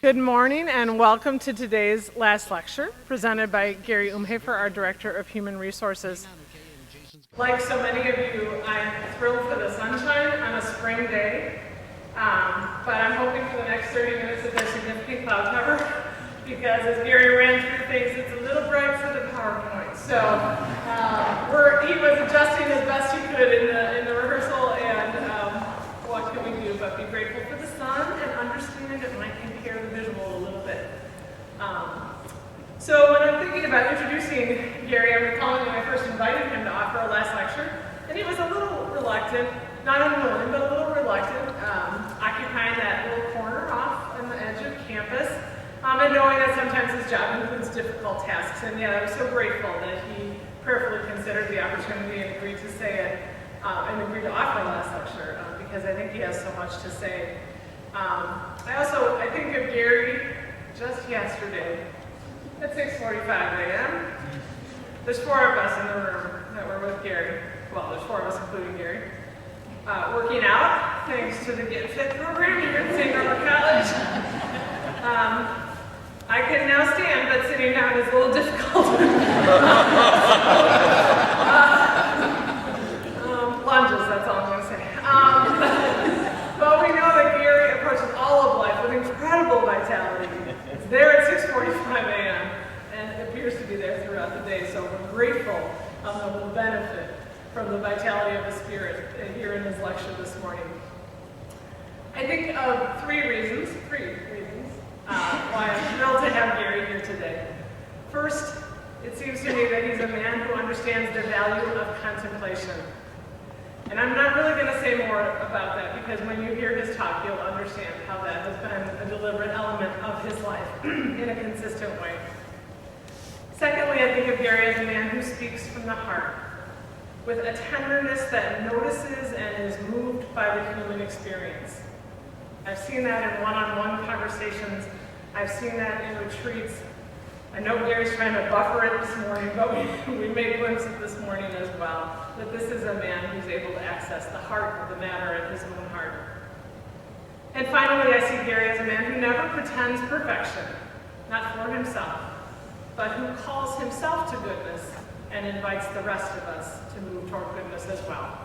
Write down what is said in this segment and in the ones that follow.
Good morning and welcome to today's last lecture presented by Gary Umhoefer, our Director of Human Resources. Like so many of you, I'm thrilled for the sunshine on a spring day, but I'm hoping for the next 30 minutes that there's significant cloud cover because as Gary ran through things, it's a little bright for the PowerPoint. So he was adjusting as best he could in the rehearsal, and what can we do but be grateful for the sun and understand it might impair the visual a little bit. So when I'm thinking about introducing Gary, I'm recalling when I first invited him to offer a last lecture, and he was a little reluctant, not unwilling, but a little reluctant, occupying that little corner off on the edge of campus, and knowing that sometimes his job includes difficult tasks. And yet I was so grateful that he prayerfully considered the opportunity and agreed to say it, and agreed to offer a last lecture, because I think he has so much to say. I think of Gary just yesterday at 6:45 a.m. There's 4 of us in the room that were with Gary. Well, there's 4 of us, including Gary. Working out, thanks to the Get Fit program here at Norbert College. I can now stand, but sitting down is a little difficult. Lunges, that's all I'm going to say. But we know that Gary approaches all of life with incredible vitality. It's there at 6:45 a.m. and it appears to be there throughout the day. So we're grateful that we'll benefit from the vitality of the Spirit here in his lecture this morning. I think of three reasons why I'm thrilled to have Gary here today. First, it seems to me that he's a man who understands the value of contemplation. And I'm not really going to say more about that because when you hear his talk, you'll understand how that has been a deliberate element of his life in a consistent way. Secondly, I think of Gary as a man who speaks from the heart, with a tenderness that notices and is moved by the human experience. I've seen that in one-on-one conversations. I've seen that in retreats. I know Gary's trying to buffer it this morning, but we made glimpses of this morning as well, that this is a man who's able to access the heart of the matter in his own heart. And finally, I see Gary as a man who never pretends perfection, not for himself, but who calls himself to goodness and invites the rest of us to move toward goodness as well.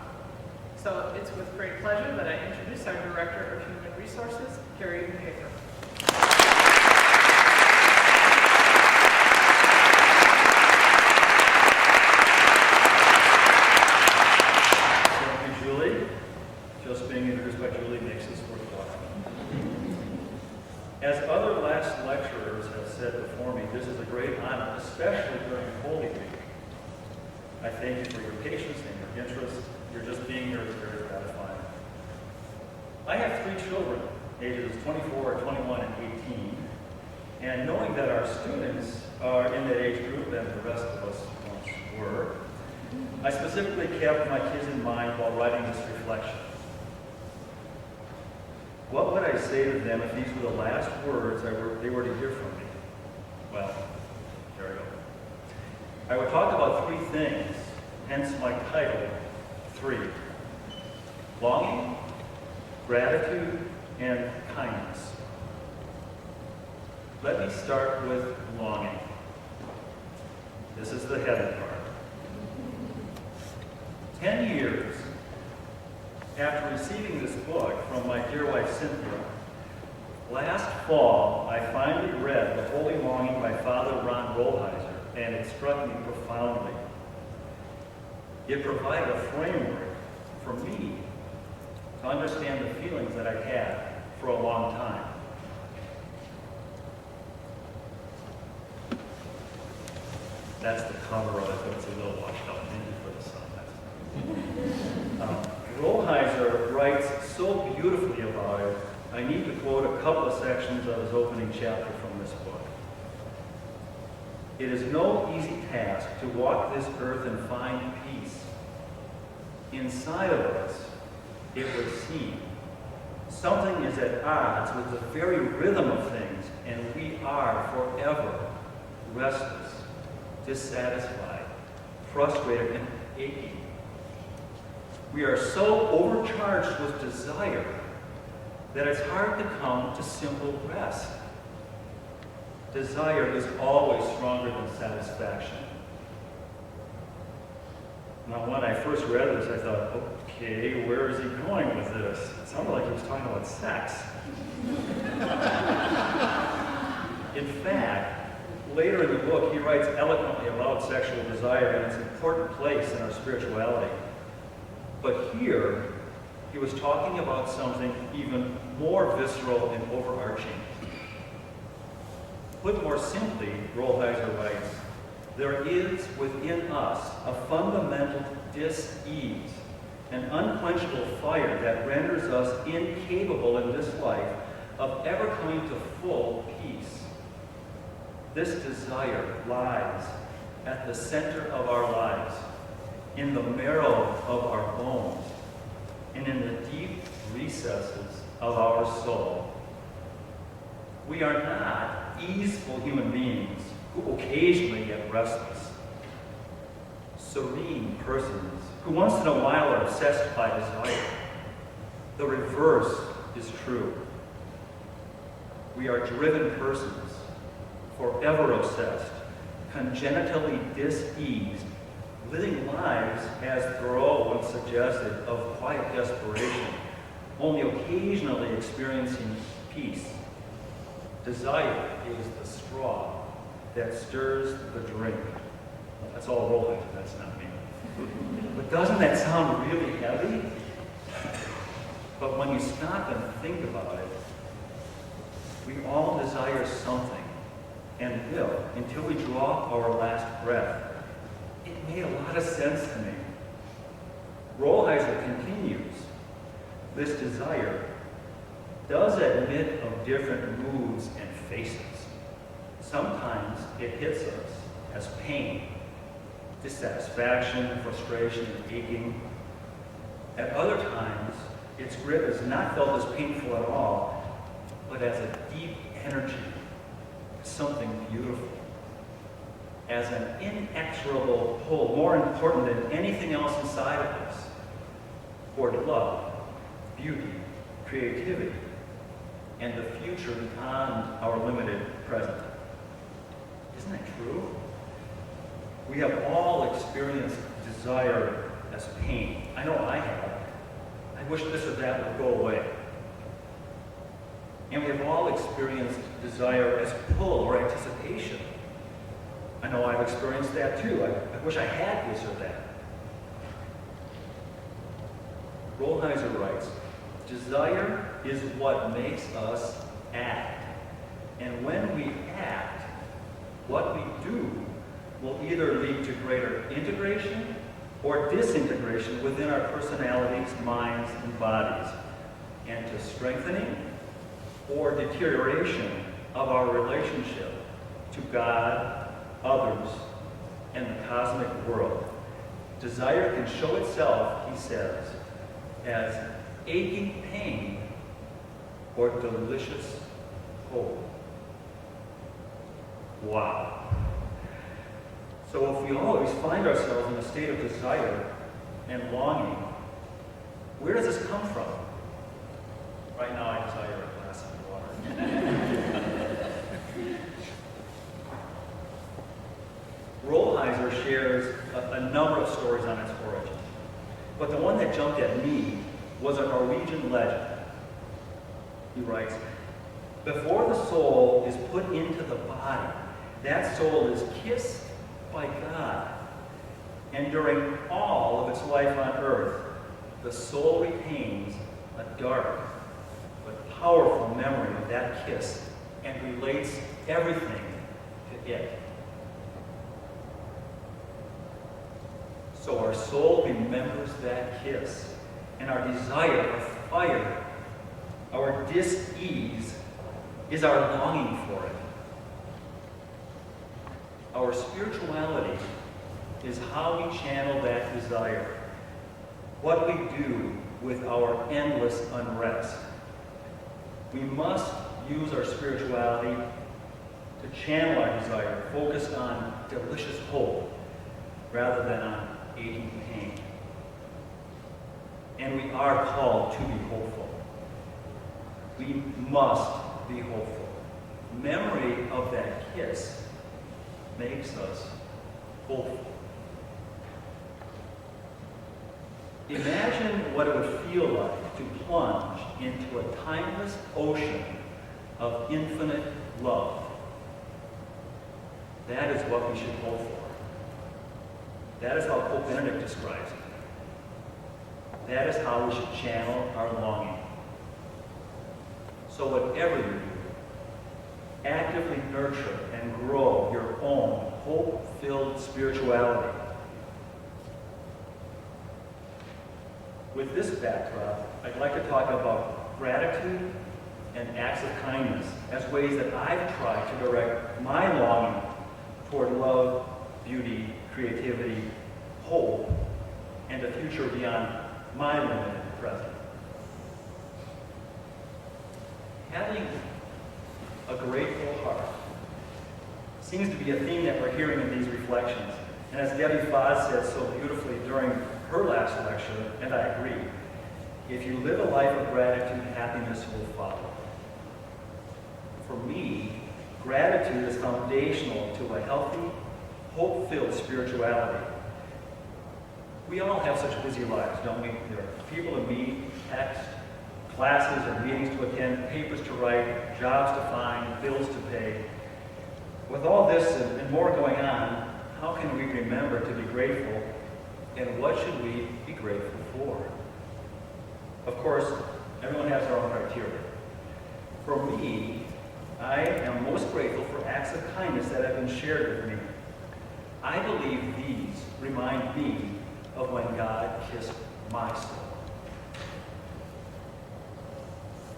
So it's with great pleasure that I introduce our Director of Human Resources, Gary Umhoefer. Just being introduced by Julie makes this worthwhile. As other last lecturers have said before me, this is a great honor, especially during Holy Week. I thank you for your patience and your interest. Your just being here is very gratifying. I have 3 children, ages 24, 21, and 18, and knowing that our students are in that age group and the rest of us once were, I specifically kept my kids in mind while writing this reflection. What would I say to them if these were the last words they were to hear from me? Well, there we go. I would talk about 3 things, hence my title, 3. Longing, gratitude, and kindness. Let me start with longing. This is the heavy part. 10 years after receiving this book from my dear wife Cynthia, last fall I finally read The Holy Longing by Father Ron Rolheiser, and it struck me profoundly. It provided a framework for me to understand the feelings that I had for a long time. That's the cover of it, but it's a little washed out for the sun. Rolheiser writes so beautifully about it, I need to quote a couple of sections of his opening chapter from this book. It is no easy task to walk this earth and find peace. Inside of us, it would seem, something is at odds with the very rhythm of things, and we are forever restless, dissatisfied, frustrated, and aching. We are so overcharged with desire that it's hard to come to simple rest. Desire is always stronger than satisfaction. Now, when I first read this, I thought, okay, where is he going with this? It sounded like he was talking about sex. In fact, later in the book, he writes eloquently about sexual desire and its important place in our spirituality. But here, he was talking about something even more visceral and overarching. Put more simply, Rolheiser writes, there is within us a fundamental dis-ease, an unquenchable fire that renders us incapable in this life of ever coming to full peace. This desire lies at the center of our lives, in the marrow of our bones, and in the deep recesses of our soul. We are not easeful human beings who occasionally get restless. Serene persons who once in a while are obsessed by desire. The reverse is true. We are driven persons, forever obsessed, congenitally diseased, living lives, as Thoreau once suggested, of quiet desperation, only occasionally experiencing peace. Desire is the straw that stirs the drink. That's all Rolling, that's not me. But doesn't that sound really heavy? But when you stop and think about it, we all desire something, and will, until we draw our last breath. It made a lot of sense to me. Rolheiser continues, this desire does admit of different moods and faces. Sometimes it hits us as pain, dissatisfaction, frustration, and aching. At other times, its grip is not felt as painful at all, but as a deep energy, something beautiful, as an inexorable pull, more important than anything else inside of us, toward love, beauty, creativity, and the future beyond our limited present. Isn't that true? We have all experienced desire as pain. I know I have. I wish this or that would go away. And we have all experienced desire as pull or anticipation. I know I've experienced that too. I wish I had this or that. Rolheiser writes, desire is what makes us act. And when we act, what we do will either lead to greater integration or disintegration within our personalities, minds, and bodies, and to strengthening or deterioration of our relationship to God, others, and the cosmic world. Desire can show itself, he says, as aching pain or delicious hope. Wow. So if we always find ourselves in a state of desire and longing, where does this come from? Right now I desire a glass of water. Rolheiser shares a number of stories on its origin, but the one that jumped at me was a Norwegian legend. He writes, before the soul is put into the body, that soul is kissed by God. And during all of its life on earth, the soul retains a dark but powerful memory of that kiss and relates everything to it. So our soul remembers that kiss, and our desire, our fire, our dis-ease is our longing for it. Our spirituality is how we channel that desire, what we do with our endless unrest. We must use our spirituality to channel our desire, focused on delicious hope rather than on aching pain. And we are called to be hopeful. We must be hopeful. Memory of that kiss makes us hopeful. Imagine what it would feel like to plunge into a timeless ocean of infinite love. That is what we should hope for. That is how Pope Benedict describes it. That is how we should channel our longing. So whatever you do, actively nurture and grow your own hope-filled spirituality. With this backdrop, I'd like to talk about gratitude and acts of kindness as ways that I've tried to direct my longing toward love, beauty, creativity, hope, and a future beyond my limited present. Having a grateful heart seems to be a theme that we're hearing in these reflections. And as Debbie Foz said so beautifully during her last lecture, and I agree, if you live a life of gratitude, happiness will follow. For me, gratitude is foundational to a healthy, hope-filled spirituality. We all have such busy lives, don't we? There are people to meet, text, classes or meetings to attend, papers to write, jobs to find, bills to pay. With all this and more going on, how can we remember to be grateful, and what should we be grateful for? Of course, everyone has their own criteria. For me, I am most grateful for acts of kindness that have been shared with me. I believe these remind me of when God kissed my soul.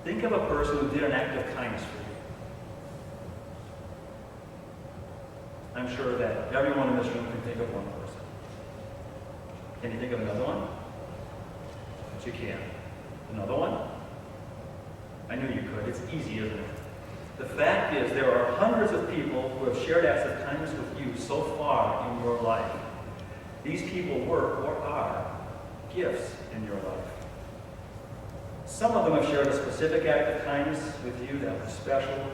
Think of a person who did an act of kindness for you. I'm sure that everyone in this room can think of one person. Can you think of another one? But you can. Another one? I knew you could. It's easy, isn't it? The fact is, there are hundreds of people who have shared acts of kindness with you so far in your life. These people were or are gifts in your life. Some of them have shared a specific act of kindness with you that was special.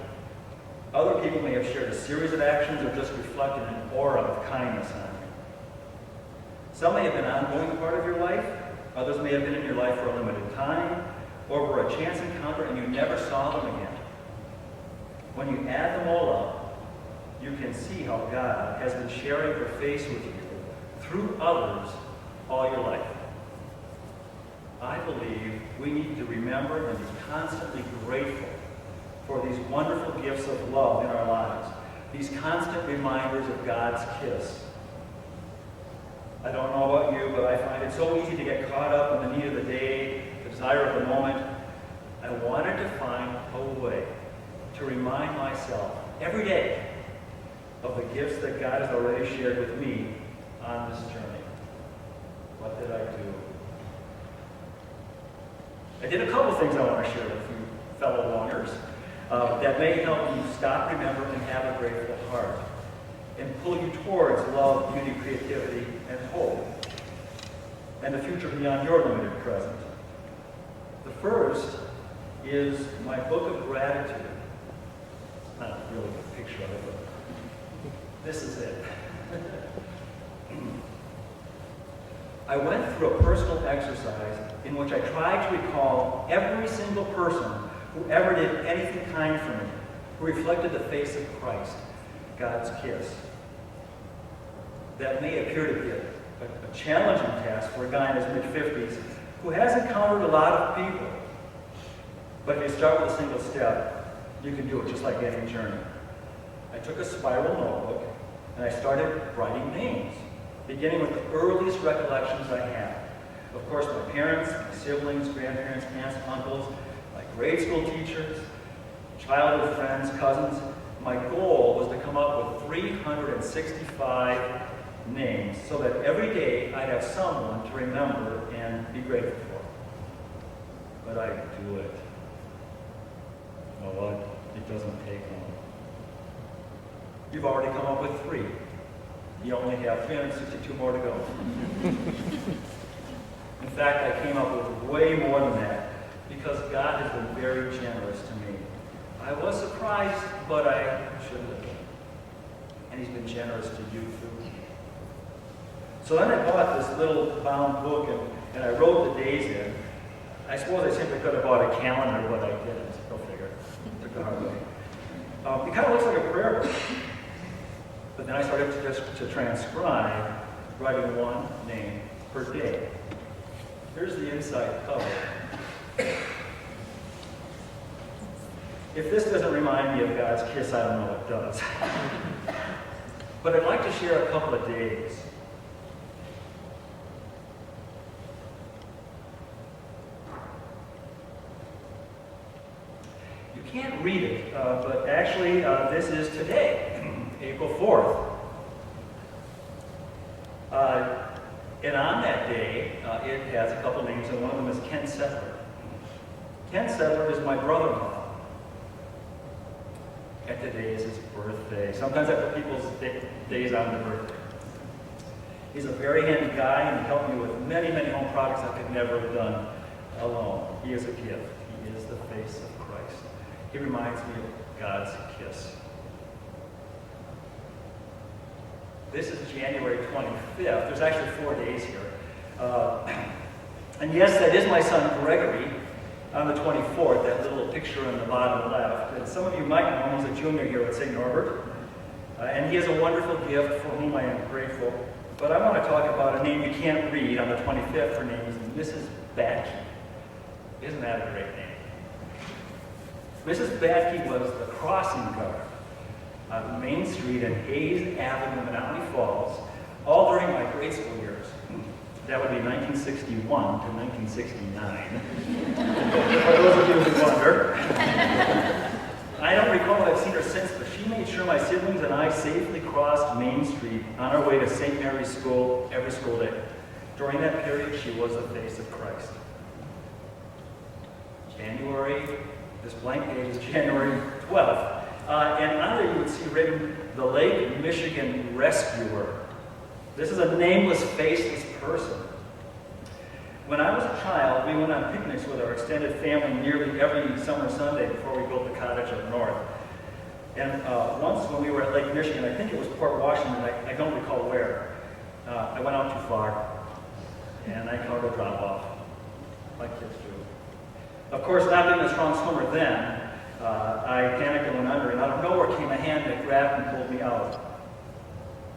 Other people may have shared a series of actions or just reflected an aura of kindness on you. Some may have been an ongoing part of your life. Others may have been in your life for a limited time, or were a chance encounter and you never saw them again. When you add them all up, you can see how God has been sharing her face with you through others all your life. I believe we need to remember and be constantly grateful for these wonderful gifts of love in our lives, these constant reminders of God's kiss. I don't know about you, but I find it so easy to get caught up in the need of the day, the desire of the moment. I wanted to find a way to remind myself every day of the gifts that God has already shared with me on this journey. What did I do? I did a couple things I want to share with you, fellow longers, that may help you stop, remember, and have a grateful heart, and pull you towards love, beauty, creativity, and hope, and a future beyond your limited present. The first is my book of gratitude. Not really a picture of it, but this is it. I went through a personal exercise in which I tried to recall every single person who ever did anything kind for me, who reflected the face of Christ, God's kiss. That may appear to be a challenging task for a guy in his mid-50s who has encountered a lot of people. But if you start with a single step, you can do it just like any journey. I took a spiral notebook and I started writing names, beginning with the earliest recollections I had. Of course, my parents, my siblings, grandparents, aunts, uncles, my grade school teachers, childhood friends, cousins. My goal was to come up with 365 names so that every day I'd have someone to remember and be grateful for. But I do it. You know what? It doesn't take long. You've already come up with 3. You only have 362 more to go. In fact, I came up with way more than that. because God has been very generous to me. I was surprised, but I shouldn't have been. And he's been generous to you too. So then I bought this little bound book and I wrote the days in. I suppose I simply could have bought a calendar, but I didn't. Go figure. Took the hard way. It kind of looks like a prayer book. But then I started to transcribe, writing one name per day. Here's the inside cover. If this doesn't remind me of God's kiss, I don't know what does. But I'd like to share a couple of days. You can't read it, but actually this is today, April 4th. And on that day, it has a couple names, and one of them is Ken Settler. Ken Settler is my brother-in-law. And today is his birthday. Sometimes I put people's days on their birthday. He's a very handy guy, and he helped me with many, many home projects I could never have done alone. He is a gift. He is the face of Christ. He reminds me of God's kiss. This is January 25th. There's actually 4 days here. And yes, that is my son Gregory on the 24th, that little picture on the bottom left. And some of you might know him. He's a junior here at St. Norbert. And he has a wonderful gift for whom I am grateful. But I want to talk about a name you can't read on the 25th. Her name is Mrs. Badke. Isn't that a great name? Mrs. Badke was the crossing guard on Main Street and Hayes Avenue in Menominee Falls, all during my grade school years. That would be 1961 to 1969. For those of you who wonder. I don't recall that I've seen her since, but she made sure my siblings and I safely crossed Main Street on our way to St. Mary's School every school day. During that period, she was the face of Christ. This blank page is January 12th. And on there you would see written, the Lake Michigan Rescuer. This is a nameless, faceless person. When I was a child, we went on picnics with our extended family nearly every summer Sunday before we built the cottage up north. And once when we were at Lake Michigan, I think it was Port Washington, I don't recall where, I went out too far, and I caught a drop-off, like kids do. Of course, not being a strong swimmer then, I panicked and went under, and out of nowhere came a hand that grabbed and pulled me out.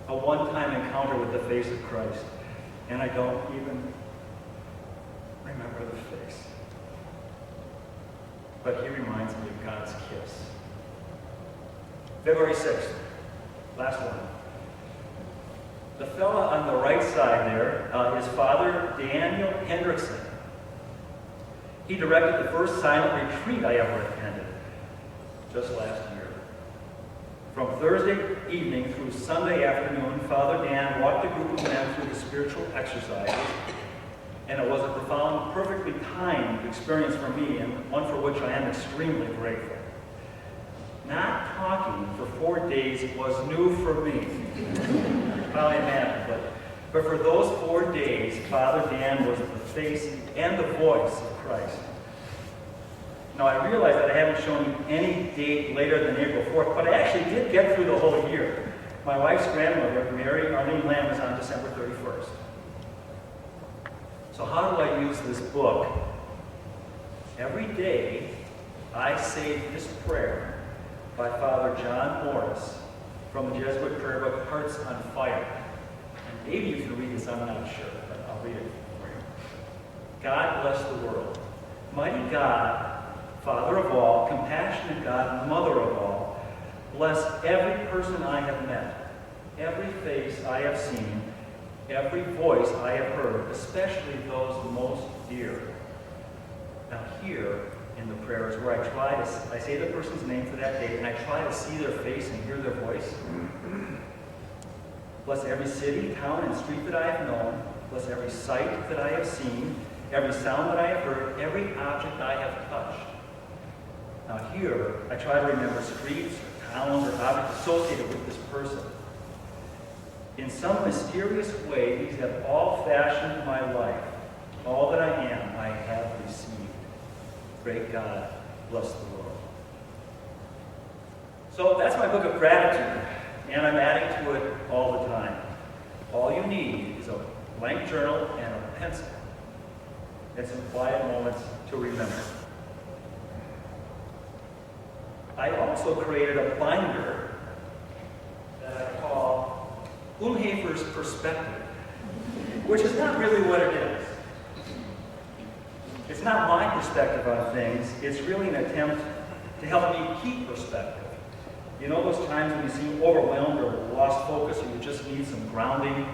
A one-time encounter with the face of Christ, and I don't even remember the face. But he reminds me of God's kiss. February 6th, last one. The fella on the right side there is Father Daniel Hendrickson. He directed the first silent retreat I ever attended, just last year. From Thursday evening through Sunday afternoon, Father Dan walked a group of men through the spiritual exercises, and it was a profound, perfectly timed experience for me, and one for which I am extremely grateful. Not talking for 4 days was new for me. Probably imagine, but for those 4 days, Father Dan was the face and the voice of Christ. Now, I realize that I haven't shown you any date later than April 4th, but I actually did get through the whole year. My wife's grandmother, Mary Arlene Lamb, is on December 31st. So how do I use this book? Every day, I say this prayer by Father John Morris from the Jesuit prayer book, Hearts on Fire. And maybe you can read this, I'm not sure, but I'll read it for you. God bless the world. Mighty God, Father of all, compassionate God, Mother of all, bless every person I have met, every face I have seen, every voice I have heard, especially those most dear. Now here in the prayer is where I say the person's name for that day, and I try to see their face and hear their voice. Bless every city, town, and street that I have known. Bless every sight that I have seen, every sound that I have heard, every object I have touched. Now here, I try to remember streets, or towns, or objects associated with this person. In some mysterious way, these have all fashioned my life. All that I am, I have received. great God bless the world. So that's my book of gratitude, and I'm adding to it all the time. All you need is a blank journal and a pencil and some quiet moments to remember. I also created a binder that I call Umhoefer's Perspective, which is not really what it is. It's not my perspective on things. It's really an attempt to help me keep perspective. You know those times when you seem overwhelmed or lost focus or you just need some grounding?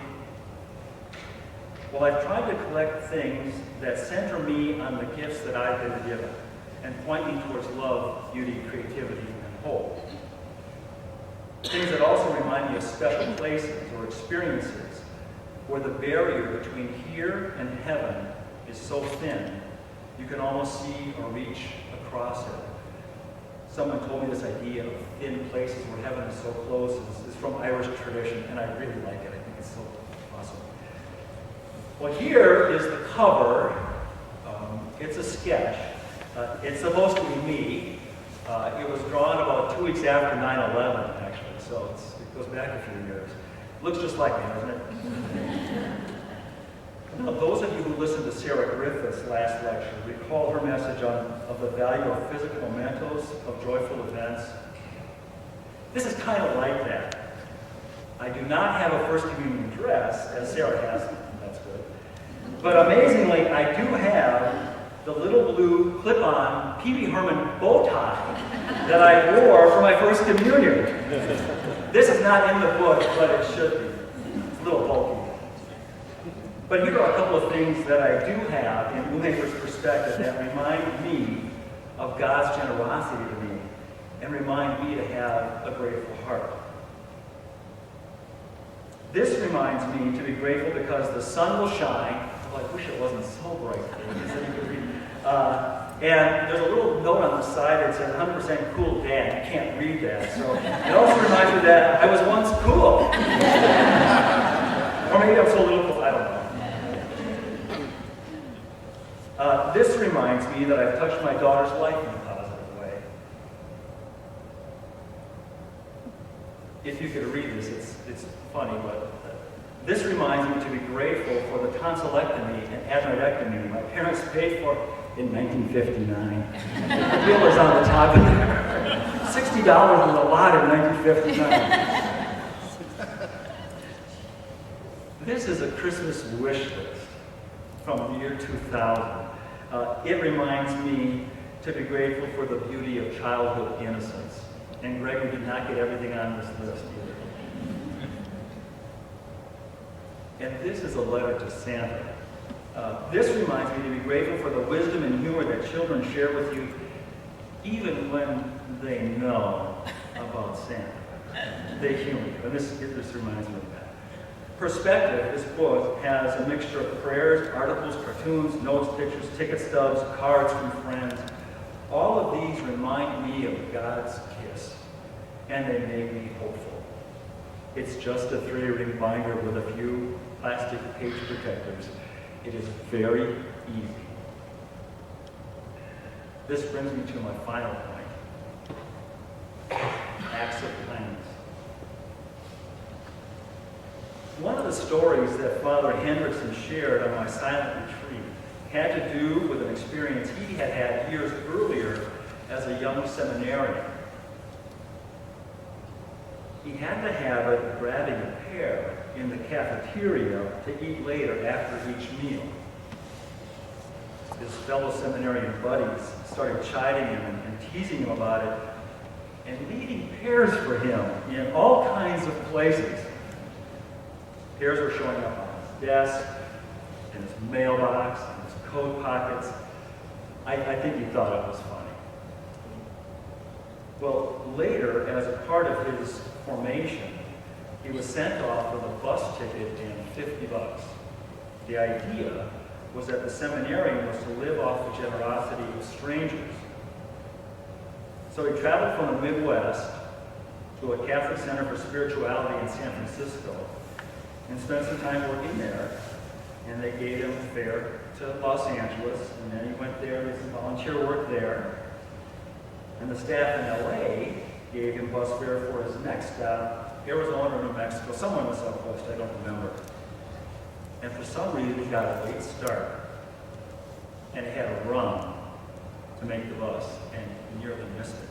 Well, I've tried to collect things that center me on the gifts that I've been given and point me towards love, beauty, creativity, and hope. Things that also remind me of special places or experiences where the barrier between here and heaven is so thin you can almost see or reach across it. Someone told me this idea of thin places where heaven is so close is from Irish tradition, and I really like it. I think it's so awesome. Well, here is the cover. It's a sketch. It's supposed to be me. It was drawn about 2 weeks after 9/11, actually, so it goes back a few years. Looks just like me, doesn't it? Now, those of you who listened to Sarah Griffith's last lecture recall her message of the value of physical mementos of joyful events. This is kind of like that. I do not have a First Communion dress, as Sarah has. That's good. But amazingly, I do have the little blue clip-on Pee Wee Herman bow tie that I wore for my First Communion. This is not in the book, but it should be. It's a little bulky. But here are a couple of things that I do have in Umhoefer's Perspective that remind me of God's generosity to me and remind me to have a grateful heart. This reminds me to be grateful because the sun will shine. Oh, I wish it wasn't so bright today, so you could read. And there's a little note on the side that says 100% cool dad. You can't read that. So it also reminds me that I was once cool. Or maybe I'm so little cool, I don't know. This reminds me that I've touched my daughter's life in a positive way. If you could read this, it's funny, but this reminds me to be grateful for the tonsillectomy and adenoidectomy my parents paid for in 1959. The bill is on the top of there. $60 was a lot in 1959. This is a Christmas wish list from the year 2000. It reminds me to be grateful for the beauty of childhood innocence. And Gregory did not get everything on this list either. And this is a letter to Santa. This reminds me to be grateful for the wisdom and humor that children share with you, even when they know about Santa. They humor you. And this reminds me of that. Perspective, this book, has a mixture of prayers, articles, cartoons, notes, pictures, ticket stubs, cards from friends. All of these remind me of God's kiss, and they make me hopeful. It's just a 3-ring binder with a few plastic page protectors. It is very easy. This brings me to my final point. Acts of kindness. One of the stories that Father Hendrickson shared on my silent retreat had to do with an experience he had had years earlier as a young seminarian. He had the habit of grabbing a pear in the cafeteria to eat later after each meal. His fellow seminarian buddies started chiding him and teasing him about it and leaving pears for him in all kinds of places. Pears were showing up on his desk, in his mailbox, in his coat pockets. I think he thought it was funny. Well, later, as a part of his formation, he was sent off with a bus ticket and $50. The idea was that the seminarian was to live off the generosity of strangers. So he traveled from the Midwest to a Catholic Center for Spirituality in San Francisco and spent some time working there and they gave him a fare to Los Angeles, and then he went there, did some volunteer work there. And the staff in LA gave him bus fare for his next stop, Arizona or New Mexico, somewhere in the Southwest, I don't remember. And for some reason, he got a late start, and he had a run to make the bus, and he nearly missed it.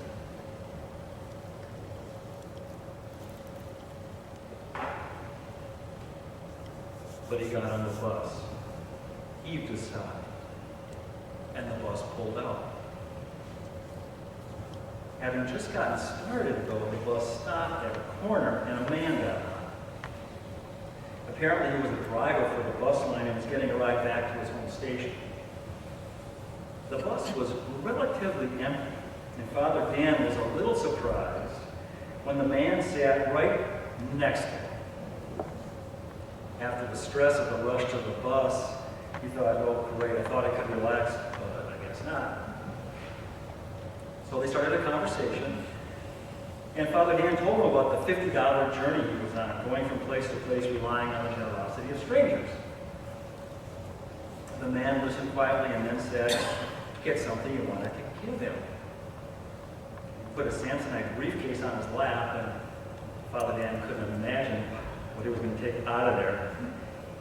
But he got on the bus, heaved a sigh, and the bus pulled out. Having just gotten started, though, the bus stopped at a corner, and a man got on. Apparently, he was a driver for the bus line and was getting a ride back to his home station. The bus was relatively empty, and Father Dan was a little surprised when the man sat right next to him. After the stress of the rush to the bus, he thought, oh, great, I thought I could relax, but I guess not. So they started a conversation, and Father Dan told him about the $50 journey he was on, going from place to place, relying on the generosity of strangers. The man listened quietly and then said, get something you wanted to give him. He put a Samsonite briefcase on his lap, and Father Dan couldn't imagine what he was going to take out of there.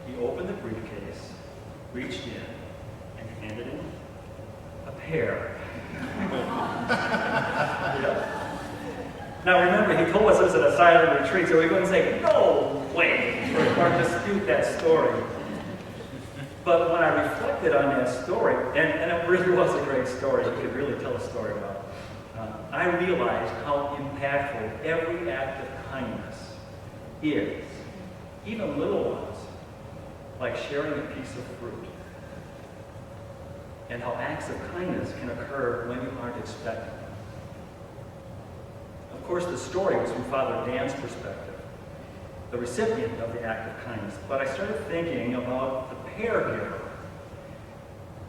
He opened the briefcase, reached in, and handed him a pear. Yeah. Now remember, he told us this at a silent retreat, so we wouldn't say, no way, or dispute that story. But when I reflected on that story, and it really was a great story, you could really tell a story about it, I realized how impactful every act of kindness is. Even little ones, like sharing a piece of fruit. And how acts of kindness can occur when you aren't expecting them. Of course, the story was from Father Dan's perspective, the recipient of the act of kindness. But I started thinking about the pear giver.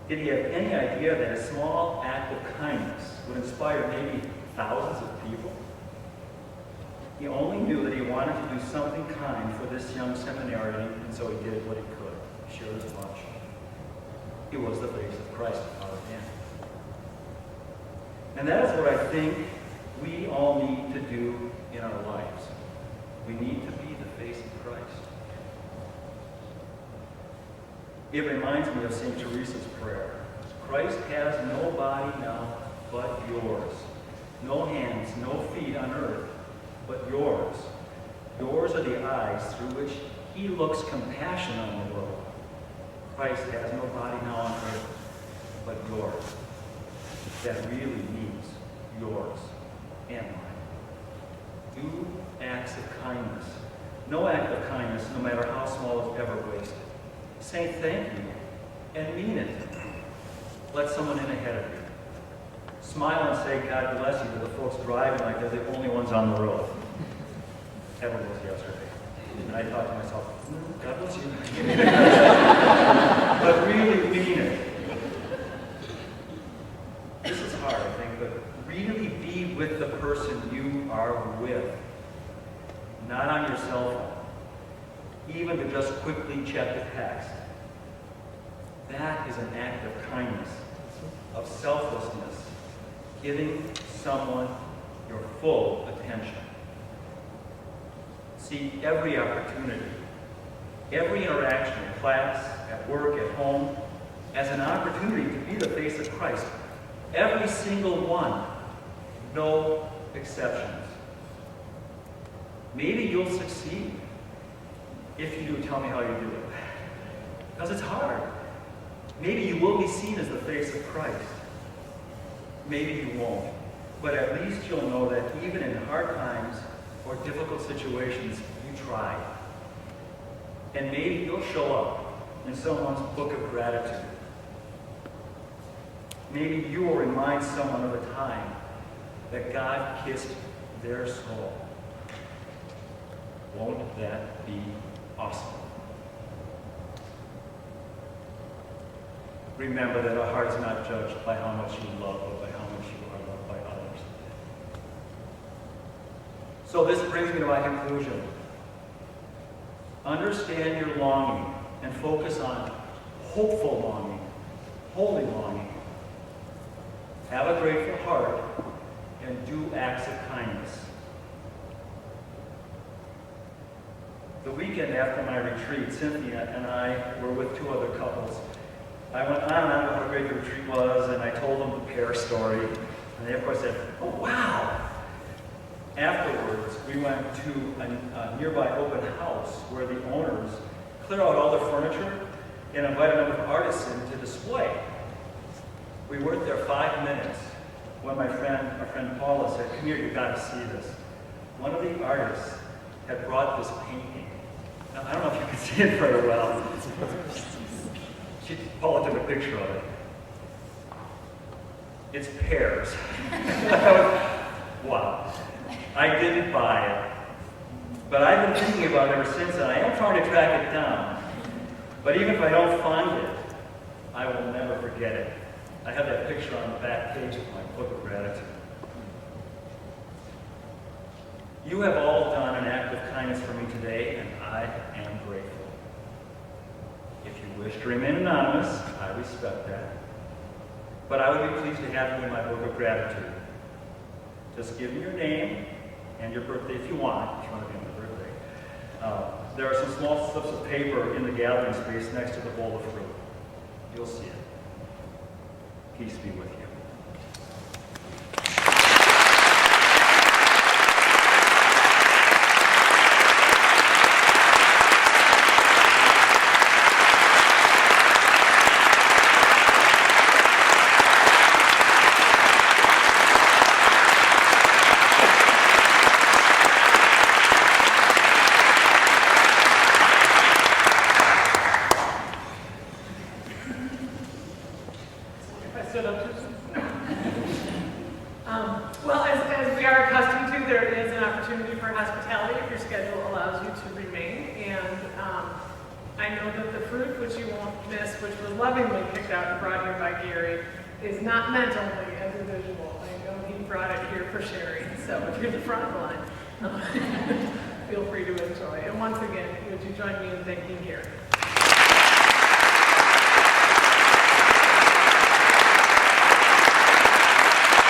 Did he have any idea that a small act of kindness would inspire maybe thousands of people? He only knew that he wanted to do something kind for this young seminarian, and so he did what he could. He shared his lunch. He was the face of Christ, Father Dan. And that is what I think we all need to do in our lives. We need to be the face of Christ. It reminds me of St. Teresa's prayer. Christ has no body now but yours. No hands, no feet on earth, but yours. Yours are the eyes through which he looks compassion on the world. Christ has no body now on earth, but yours. That really means yours and mine. Do acts of kindness. No act of kindness, no matter how small, is ever wasted. Say thank you and mean it. Let someone in ahead of you. Smile and say, God bless you, to the folks driving like they're the only ones on the road. That one was yesterday. And I thought to myself, God bless you. But really mean it. This is hard, I think, but really be with the person you are with. Not on your cell phone. Even to just quickly check the text. That is an act of kindness, of selflessness, giving someone your full attention. See every opportunity, every interaction in class, at work, at home, as an opportunity to be the face of Christ. Every single one, no exceptions. Maybe you'll succeed. If you do, tell me how you do it. Because it's hard. Maybe you will be seen as the face of Christ. Maybe you won't. But at least you'll know that even in hard times or difficult situations, you tried. And maybe you'll show up in someone's book of gratitude. Maybe you will remind someone of a time that God kissed their soul. Won't that be awesome? Remember that a heart is not judged by how much you love, but by how much you are loved by others. So this brings me to my conclusion. Understand your longing and focus on hopeful longing, holy longing. Have a grateful heart and do acts of kindness. The weekend after my retreat, Cynthia and I were with 2 other couples. I went on and on about how great the retreat was, and I told them the pear story. And they, of course, said, "Oh, wow." Afterwards, we went to a nearby open house where the owners cleared out all their furniture and invited a number of artists in to display. We weren't there 5 minutes when our friend Paula said, "Come here, you've got to see this." One of the artists had brought this painting. Now, I don't know if you can see it very well. Paula took a picture of it. It's pears. Wow. I didn't buy it. But I've been thinking about it ever since, and I am trying to track it down. But even if I don't find it, I will never forget it. I have that picture on the back page of my book of gratitude. You have all done an act of kindness for me today, and I am grateful. If you wish to remain anonymous, I respect that. But I would be pleased to have you in my book of gratitude. Just give me your name and your birthday if you want to be on the birthday. There are some small slips of paper in the gathering space next to the bowl of fruit. You'll see it. Peace be with you. Well, as we are accustomed to, there is an opportunity for hospitality if your schedule allows you to remain. And I know that the fruit, which you won't miss, which was lovingly picked out and brought here by Gary, is not meant only as a visual. I know he brought it here for sharing. So if you're the front line, feel free to enjoy. And once again, would you join me in thanking Gary?